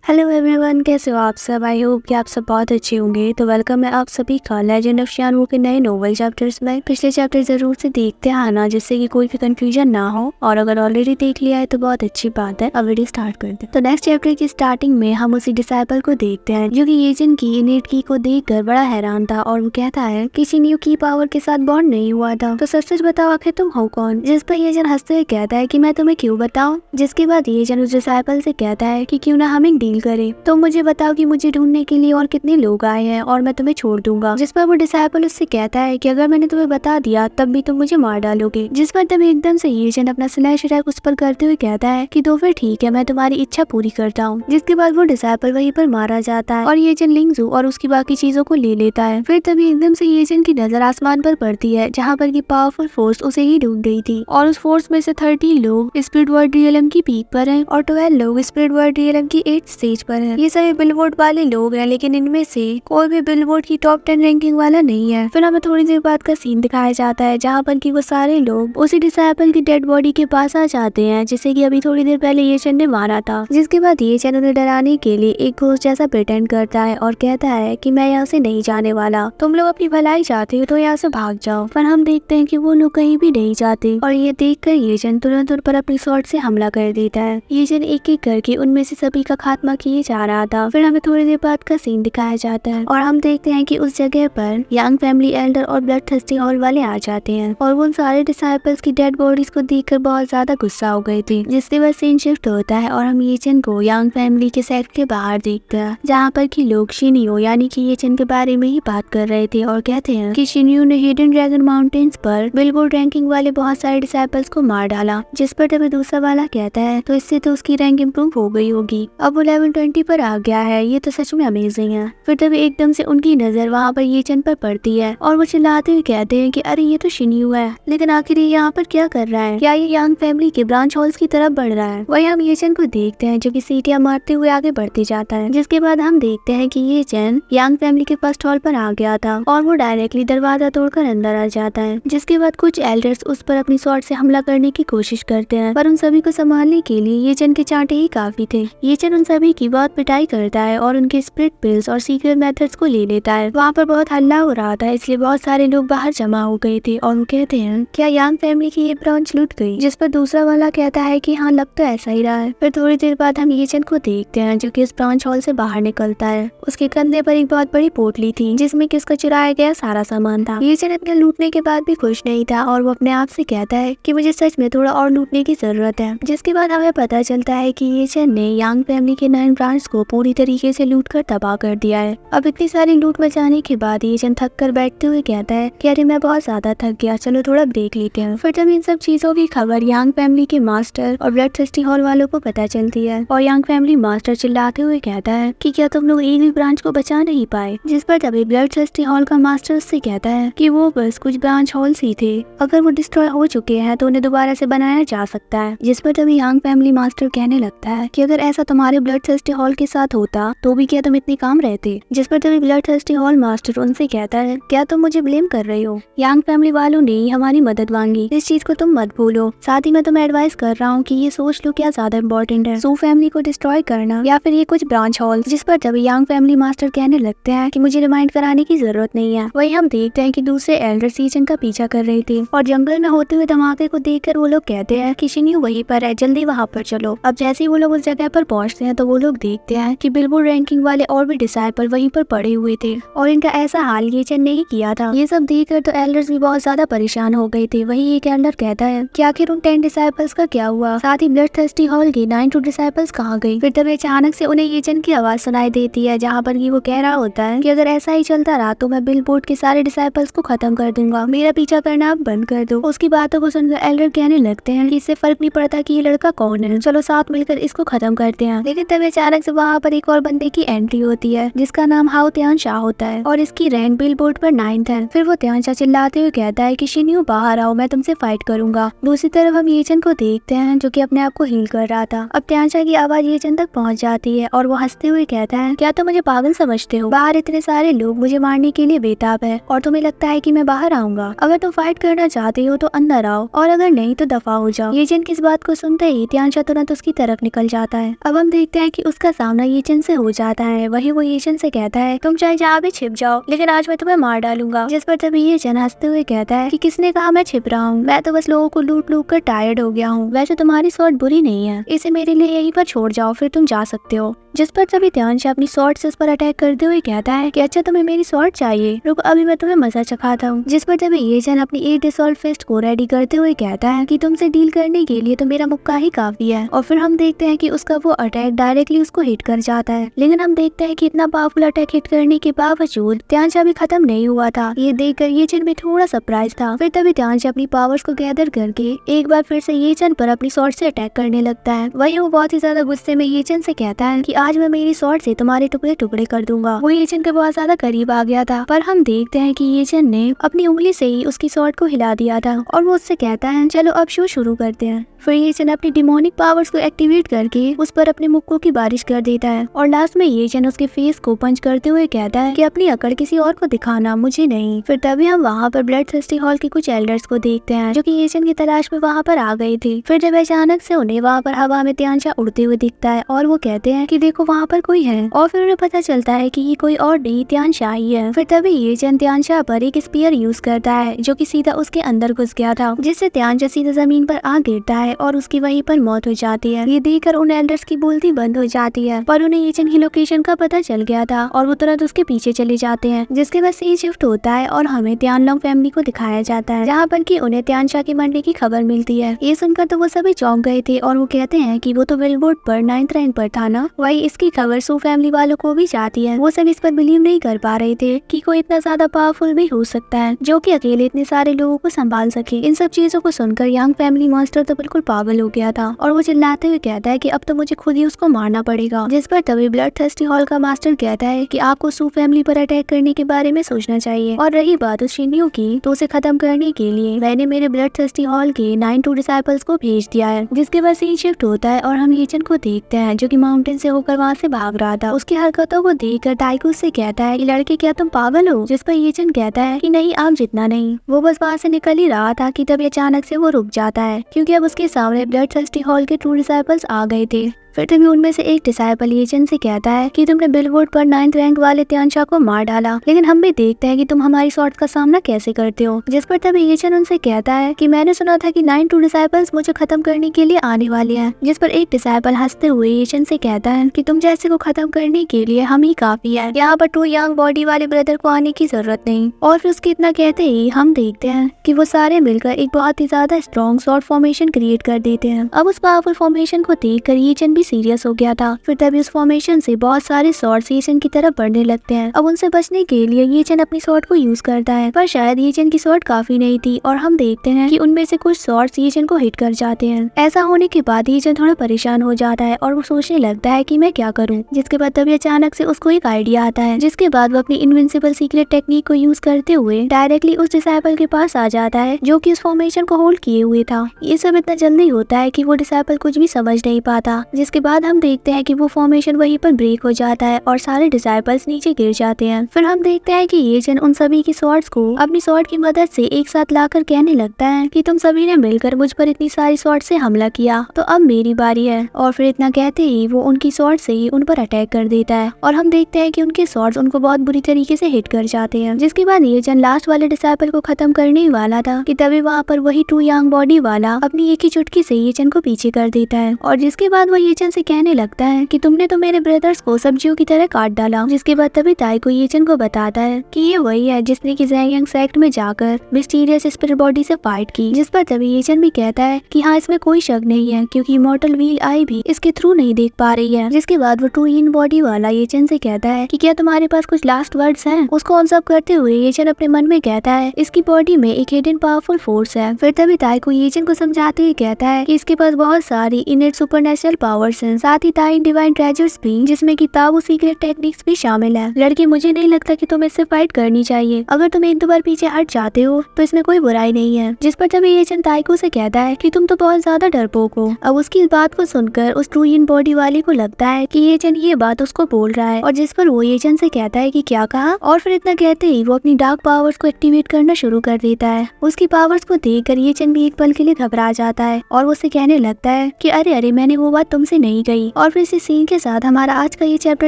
Hello everyone, कैसे हो आप सब। आई होप कि आप सब बहुत अच्छे होंगे। तो वेलकम है आप सभी का लेजेंड ऑफ शियान के नए नोवेल चैप्टर्स में। पिछले चैप्टर जरूर से देखते आना जिससे कि कोई भी कंफ्यूजन ना हो, और अगर ऑलरेडी देख लिया है तो बहुत अच्छी बात है। अब वीडियो स्टार्ट करते हैं। तो नेक्स्ट चैप्टर की स्टार्टिंग में हम उसी डिसाइपल को देखते हैं जो कि येजन की इनेट की को देखकर बड़ा हैरान था, और वो कहता है कि शिन्यू की पावर के साथ बॉन्ड नहीं हुआ था। तो सच सच बताओ आखिर तुम हो कौन। जिस पर येजन हंसते हुए कहता है कि मैं तुम्हें क्यों बताऊं। जिसके बाद येजन उस डिसाइपल से कहता है कि क्यों ना हम एक डील करें। तो मुझे बताओ कि मुझे ढूंढने के लिए और कितने लोग आए हैं और मैं तुम्हें छोड़ दूंगा। जिस पर वो डिसाइपल उससे कहता है कि अगर मैंने तुम्हें बता दिया तब भी तुम मुझे मार डालोगे। जिस पर तभी एकदम से येजन अपना स्लैश अटैक उस पर करते हुए कहता है कि तो फिर ठीक है, मैं तुम्हारी इच्छा पूरी करता हूँ। जिसके बाद वो डिसाइपल वहीं पर मारा जाता है और येजन लिंगजू और उसकी बाकी चीजों को ले लेता है। फिर तभी एकदम से येजन की नजर आसमान पर पड़ती है जहाँ पर की पावरफुल फोर्स उसे ही ढूंढ रही थी, और उस फोर्स में से 30 लोग स्पिरिट वर्ल्ड रियलम की पीक पर हैं और 12 लोग स्पिरिट वर्ल्ड रियलम की 8th स्टेज पर हैं। ये सभी बिलबोर्ड वाले लोग हैं, लेकिन इनमें से कोई भी बिलबोर्ड की टॉप 10 रैंकिंग वाला नहीं है। फिर हमें थोड़ी देर बाद का सीन दिखाया जाता है जहाँ पर कि वो सारे लोग उसी डिसाइपल की डेड बॉडी के पास आ जाते हैं जिसे कि अभी थोड़ी देर पहले येचन ने मारा था। जिसके बाद येचन उन्हें डराने के लिए एक घोस्ट जैसा प्रिटेंड करता है और कहता है कि मैं यहाँ से नहीं जाने वाला, तुम लोग अपनी भलाई चाहते हो तो यहाँ से भाग जाओ। पर हम देखते हैं कि वो लोग कहीं भी नहीं जाते, और ये देखकर येचन तुरंत उन पर अपनी स्वॉर्ड से हमला कर देता है। येचन एक एक करके उनमें से सभी का खात्मा किए जा रहा था। फिर हमें थोड़ी देर बाद का सीन दिखाया जाता है और हम देखते हैं कि उस जगह पर यंग फैमिली एल्डर और ब्लड थर्स्टी हॉल वाले आ जाते हैं, और वो उन सारे डिसाइपल्स की डेड बॉडीज को देखकर बहुत ज्यादा गुस्सा हो गए थे। जिसके बाद सीन शिफ्ट होता है और हम येचन को यंग फैमिली के सेट के बाहर देखते हैं जहाँ पर कि लोग शिन्यू यानी कि येचन के बारे में ही बात कर रहे थे और कहते हैं कि शिन्यू ने हिडन ड्रैगन माउंटेन्स पर बिलबोर्ड रैंकिंग वाले बहुत सारे डिसाइपल्स को मार डाला। जिस पर तभी दूसरा वाला कहता है तो इससे तो उसकी रैंक इम्प्रूव हो गई होगी, अब वो लेवल 20 पर आ गया है, ये तो सच में अमेजिंग है। फिर तभी एकदम से उनकी नजर वहाँ पर येचन पर पड़ती है और वो चिल्लाते हुए कहते हैं कि अरे ये तो शिन्यू है, लेकिन आखिर ये यहाँ पर क्या कर रहा है, क्या ये यंग फैमिली के ब्रांच हॉल्स की तरफ बढ़ रहा है। वही हम येचन को देखते हैं जो कि सीटियां मारते हुए आगे बढ़ते जाता है। जिसके बाद हम देखते हैं कि येचन यंग फैमिली के फर्स्ट हॉल पर आ गया था और वो डायरेक्टली दरवाजा तोड़कर अंदर आ जाता है। जिसके बाद कुछ एल्डर्स उस पर अपनी स्वॉर्ड से हमला करने की कोशिश करते हैं, पर उन सभी को संभालने के लिए येचन के चांटे ही काफी थे। येचन उन सभी की बहुत पिटाई करता है और उनके स्पिरिट पिल्स और सीक्रेट मेथड्स को ले लेता है। वहाँ पर बहुत हल्ला हो रहा था, इसलिए बहुत सारे लोग बाहर जमा हो गए थे और वो कहते हैं क्या यंग फैमिली की ये ब्रांच लूट गई। जिस पर दूसरा वाला कहता है कि हाँ, लग तो ऐसा ही रहा है। फिर थोड़ी देर बाद हम येचन को देखते हैं जो कि इस ब्रांच हॉल से बाहर निकलता है। उसके कंधे पर एक बहुत बड़ी पोटली थी जिसमें किसका चुराया गया सारा सामान था। येचन इतने लूटने के बाद भी खुश नहीं था और वो अपने आप से कहता है कि मुझे सच में थोड़ा और लूटने की जरूरत है। जिसके बाद हमें पता चलता है कि येचन ने यंग फैमिली के 9 ब्रांच को पूरी तरीके से लूट कर तबाह कर दिया है। अब इतनी सारी लूट मचाने के बाद येचन थक कर बैठते हुए कहता है कि अरे मैं बहुत ज्यादा थक गया, चलो थोड़ा ब्रेक लेते हैं। फिर जब इन सब चीजों की खबर यंग फैमिली के मास्टर और ब्लड थर्स्टी हॉल वालों को पता चलती है, और यंग फैमिली मास्टर चिल्लाते हुए कहता है कि क्या तुम लोग एक भी ब्रांच को बचा नहीं पाए। जिस पर तभी ब्लड थर्स्टी हॉल का मास्टर उससे कहता है कि वो बस कुछ ब्रांच हॉल्स ही थे, अगर वो डिस्ट्रॉय हो चुके हैं तो उन्हें दोबारा से बनाया जा सकता है। जिस पर तभी यंग फैमिली मास्टर कहने लगता है कि अगर ऐसा तुम्हारे ब्लड थर्स्टी हॉल के साथ होता तो भी क्या तुम इतने काम रहते। जिस पर तभी ब्लड थर्स्टी हॉल मास्टर उनसे कहता है क्या तुम मुझे ब्लेम कर रहे हो, यंग फैमिली वालों ने हमारी मदद मांगी, इस चीज को तुम मत भूलो। साथ ही मैं तुम्हें एडवाइस कर रहा हूँ कि ये सोच लो क्या ज्यादा इम्पोर्टेंट है, सू फैमिली को डिस्ट्रॉय करना या फिर ये कुछ ब्रांच हॉल। जिस पर तभी यंग फैमिली मास्टर कहने लगते हैं कि मुझे रिमाइंड कराने की जरूरत नहीं है। वही हम देखते हैं कि दूसरे एल्डर येचन का पीछा कर रहे थे और जंगल में होते हुए धमाके को देखकर वो लोग कहते हैं कि शिन्यू वहीं पर है, जल्दी वहाँ पर चलो। अब जैसे ही वो लोग उस जगह पर पहुँचते हैं तो वो लोग देखते हैं कि बिलबोर्ड रैंकिंग वाले और भी डिसाइपल वहीं पर पड़े हुए थे और इनका ऐसा हाल येचन ने ही किया था। ये सब देखकर तो एल्डर्स भी बहुत ज्यादा परेशान हो गए थे। वही एक एल्डर कहता है कि आखिर उन 10 डिसाइपल्स का क्या हुआ, साथ ही ब्लड थर्स्टी हॉल के 9 डिसाइपल्स कहाँ गई। फिर तभी अचानक से उन्हें येचन की आवाज सुनाई देती है जहाँ पर वो कह रहा होता है कि अगर ऐसा ही चलता रहा तो मैं बिलबोर्ड के सारे डिसाइपल्स को खत्म कर दूंगा, मेरा पीछा करना आप बंद कर दो। उसकी बातों को सुनकर एल्डर कहने लगते हैं कि इससे फर्क नहीं पड़ता कि ये लड़का कौन है, चलो साथ मिलकर इसको खत्म करते हैं। लेकिन तभी अचानक से वहाँ पर एक और बंदे की एंट्री होती है जिसका नाम हाउ त्यान शाह होता है और इसकी रैंक बिलबोर्ड पर 9th है। फिर वो त्यान शाह चिल्लाते हुए कहता है कि शिन्यू बाहर आओ, मैं तुमसे फाइट करूंगा। दूसरी तरफ हम येचन को देखते हैं जो कि अपने आप को हील कर रहा था। अब त्यान शाह की आवाज येचन तक पहुंच जाती है और वो हंसते हुए कहता है क्या तुम मुझे पागल समझते हो, बाहर इतने सारे लोग मुझे मारने के लिए बेताब है और तुम्हें लगता है कि मैं बाहर आऊंगा। अगर तुम फाइट करना चाहते हो तो अंदर आओ और अगर नहीं तो दफा हो जाओ। येचन की इस बात को सुनते ही त्यान शाह तुरंत उसकी तरफ निकल जाता है। अब हम देखते हैं कि उसका सामना ये चन से हो जाता है। वही वो ये चन से कहता है तुम चाहे जहाँ भी छिप जाओ लेकिन आज मैं तुम्हें मार डालूंगा। जिस पर तभी ये चन हंसते हुए कहता है कि किसने कहा मैं छिप रहा हूँ, मैं तो बस लोगों को लूट लूट कर टायर्ड हो गया हूँ। वैसे तुम्हारी स्वॉर्ड बुरी नहीं है, इसे मेरे लिए यहीं पर छोड़ जाओ फिर तुम जा सकते हो। जिस पर तभी त्यांशा अपनी स्वॉर्ड से उस पर अटैक करते हुए कहता है कि अच्छा तुम्हें मेरी स्वॉर्ड चाहिए, रुको अभी मैं तुम्हें मजा चखाता हूँ। जिस पर तभी ये चन अपनी 8 डिसॉल्व फिस्ट को रेडी करते हुए कहता है कि तुमसे डील करने के लिए तो मेरा मुक्का ही काफी है। और फिर हम देखते हैं कि उसका वो अटैक डायरेक्टली उसको हिट कर जाता है। लेकिन हम देखते हैं कि इतना पावरफुल अटैक हिट करने के बावजूद त्यांशा भी खत्म नहीं हुआ था। ये देखकर ये चन भी थोड़ा सरप्राइज था। फिर तभी त्यांशा अपनी पावर्स को गैदर करके एक बार फिर से ये चन पर अपनी स्वॉर्ड से अटैक करने लगता है। वही वो बहुत ही ज्यादा गुस्से में ये चन से कहता है कि आज मैं मेरी स्वॉर्ड से तुम्हारे टुकड़े टुकड़े कर दूंगा। वो ये चन के बहुत ज्यादा करीब आ गया था, पर हम देखते हैं कि ये चन ने अपनी उंगली से ही उसकी स्वॉर्ड को हिला दिया था और वो उससे कहता है चलो अब शो शुरू करते हैं। फिर ये चन अपनी डिमोनिक पावर्स को एक्टिवेट करके उस पर अपने मुक्कों की बारिश कर देता है और लास्ट में ये चन उसके फेस को पंच करते हुए कहता है कि अपनी अकड़ किसी और को दिखाना, मुझे नहीं। फिर तभी हम वहाँ पर ब्लड थर्स्टी हॉल के कुछ एल्डर्स को देखते हैं जो कि ये चन की तलाश में वहाँ पर आ गए थे। फिर जब अचानक से उन्हें वहाँ पर हवा में त्यांशा उड़ते हुए दिखता है और वो कहते हैं कि देखो वहाँ पर कोई है। और फिर उन्हें पता चलता है कि ये कोई और नहीं त्यांशा ही है। फिर तभी ये चन त्यांशा पर एक स्पीयर यूज करता है जो कि सीधा उसके अंदर घुस गया था, जिससे त्यांशा सीधा जमीन पर आ गिरता है और उसकी वहीं पर मौत हो जाती है। ये देखकर उन एल्डर्स की बोलती बंद हो जाती है, पर उन्हें ये चन की लोकेशन का पता चल गया था और वो तुरंत उसके पीछे चले जाते हैं। जिसके बाद सीन शिफ्ट होता है और हमें त्यानलोंग फैमिली को दिखाया जाता है, जहाँ पर कि उन्हें त्यांशा के मरने की खबर मिलती है। ये सुनकर तो वो सभी चौंक गए थे और वो कहते हैं कि वो तो बिलबोर्ड पर 9th रैंक पर था ना। वही इसकी खबर सू फैमिली वालों को भी जाती है। वो सब इस पर बिलीव नहीं कर पा रहे थे कि कोई इतना ज्यादा पावरफुल भी हो सकता है जो कि अकेले इतने सारे लोगों को संभाल सके। इन सब चीजों को सुनकर यंग फैमिली मॉन्स्टर तो बिल्कुल पागल हो गया था और वो चिल्लाते हुए कहता है कि अब तो मुझे खुद ही उसको मारना पड़ेगा। जिस पर तभी ब्लड थर्स्टी हॉल का मास्टर कहता है कि आपको सू फैमिली पर अटैक करने के बारे में सोचना चाहिए। और रही बात उस शिन्यू की, तो उसे खत्म करने के लिए मैंने मेरे ब्लड थर्स्टी हॉल के 9 टू डिसाइपल्स को भेज दिया है। जिसके बाद सीन शिफ्ट होता है और हम येचन को देखते हैं जो कि माउंटेन से होकर वहाँ से भाग रहा था। उसकी हरकतों को देखकर टाइकू से कहता है कि लड़के क्या तुम पागल हो। जिस पर येचन कहता है कि नहीं आप जितना नहीं। वो बस वहाँ से निकल ही रहा था कि तभी अचानक से वो रुक जाता है क्योंकि अब उसके सामने ब्लड थर्स्टी हॉल के 2 डिसाइपल्स आ गए थे। फिर तभी उनमें से एक डिसाइपल येचन से कहता है कि तुमने बिलबोर्ड पर 9th रैंक वाले त्यांशा को मार डाला, लेकिन हम भी देखते हैं कि तुम हमारी स्वॉर्ड का सामना कैसे करते हो। जिस पर तभी येचन उनसे कहता है कि मैंने सुना था कि 9 टू डिसाइपल्स मुझे खत्म करने के लिए आने वाले हैं। जिस पर एक डिसाइपल हंसते हुए येचन से कहता है कि तुम जैसे को खत्म करने के लिए हम ही काफी है, यहाँ पर 2 यंग बॉडी वाले ब्रदर को आने की जरूरत नहीं। और फिर उसके इतना कहते ही हम देखते हैं कि वो सारे मिलकर एक बहुत ही ज्यादा स्ट्रॉन्ग स्वॉर्ड फॉर्मेशन क्रिएट कर देते हैं। अब उस पावरफुल फॉर्मेशन को देखकर येचन भी सीरियस हो गया था। फिर तभी उस फॉर्मेशन से बहुत सारे स्वॉर्ड्स येचन की तरफ बढ़ने लगते हैं। अब उनसे बचने के लिए येचन अपनी स्वॉर्ड को यूज करता है, पर शायद येचन की स्वॉर्ड काफी नहीं थी और हम देखते हैं कि उनमें से कुछ स्वॉर्ड्स येचन को हिट कर जाते हैं। ऐसा होने के बाद येचन थोड़ा परेशान हो जाता है और वो सोचने लगता है कि मैं क्या करूं। जिसके बाद तभी अचानक से उसको एक आइडिया आता है, जिसके बाद वो अपनी इनविंसिबल सीक्रेट टेक्निक को यूज करते हुए डायरेक्टली उस डिसाइपल के पास आ जाता है जो कि उस फॉर्मेशन को होल्ड किए हुए था। ये सब इतना जल्दी होता है कि वो डिसाइपल कुछ भी समझ नहीं पाता। जिसके बाद हम देखते हैं कि वो फॉर्मेशन वहीं पर ब्रेक हो जाता है और सारे डिसाइपल्स नीचे गिर जाते हैं। फिर हम देखते हैं कि येचन उन सभी की स्वॉर्ड्स को अपनी स्वॉर्ड की मदद से एक साथ लाकर कहने लगता है कि तुम सभी ने मिलकर मुझ पर इतनी सारी स्वॉर्ड से हमला किया, तो अब मेरी बारी है। और फिर इतना कहते ही वो उनकी स्वॉर्ड से ही उन पर अटैक कर देता है और हम देखते हैं कि उनके स्वॉर्ड्स उनको बहुत बुरी तरीके से हिट कर जाते हैं। जिसके बाद येचन लास्ट वाले डिसाइपल को खत्म करने ही वाला था कि तभी वहाँ पर वही 2 यंग बॉडी वाला अपनी एक ही चुटकी से येचन को पीछे कर देता है। और जिसके बाद वो येचन से कहने लगता है कि तुमने तो मेरे ब्रदर्स को सब्जियों की तरह काट डाला। जिसके बाद तभी ताइको येचन को बताता है कि ये वही है जिसने कि ज़ेंगियांग सेक्ट में जाकर मिस्टीरियस स्पिरिट बॉडी से फाइट की। जिस पर तभी येचन भी कहता है कि हाँ इसमें कोई शक नहीं है क्योंकि इमॉर्टल व्हील आई भी इसके थ्रू नहीं देख पा रही है। जिसके बाद वो 2 इन बॉडी वाला येचन से कहता है कि क्या तुम्हारे पास कुछ लास्ट वर्ड्स हैं। उसको ऑब्जर्व करते हुए येचन अपने मन में कहता है इसकी बॉडी में एक हिडन पावरफुल फोर्स है। फिर तभी ताइको येचन को समझाते हुए कहता है कि इसके पास बहुत सारी इनेट सुपरनेचुरल पावर्स हैं, साथ ही ताइन डिवाइन ट्रेजर्स भी, जिसमें कि ताबू सीक्रेट टेक्निक्स भी शामिल है। लड़की मुझे नहीं लगता कि तुम्हें इससे फाइट करनी चाहिए, अगर तुम 1-2 बार पीछे हट जाते हो तो इसमें कोई बुराई नहीं है। जिस पर तभी येचन ताइको से कहता है कि तुम तो बहुत ज्यादा डरपोक हो। अब उसकी इस बात को सुनकर उस 2 इन बॉडी वाले को लगता है कि येचन ये बात उसको बोल रहा है और जिस पर वो येचन से कहता है कि क्या कहा। और फिर इतना कहते ही वो अपनी डार्क पावर्स को एक्टिवेट करना शुरू कर देता है। उसकी पावर्स को देखकर येचन भी एक पल के लिए घबरा जाता है और वो उससे कहने लगता है कि अरे मैंने वो बात तुमसे नहीं कही। और और फिर इसी सीन के साथ हमारा आज का ये चैप्टर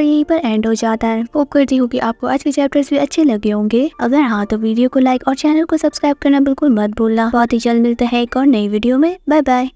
यहीं पर एंड हो जाता है। होप करती हूँ कि आपको आज के चैप्टर्स भी अच्छे लगे होंगे। अगर हाँ तो वीडियो को लाइक और चैनल को सब्सक्राइब करना बिल्कुल मत भूलना। बहुत ही जल्द मिलते हैं एक और नई वीडियो में। Bye bye.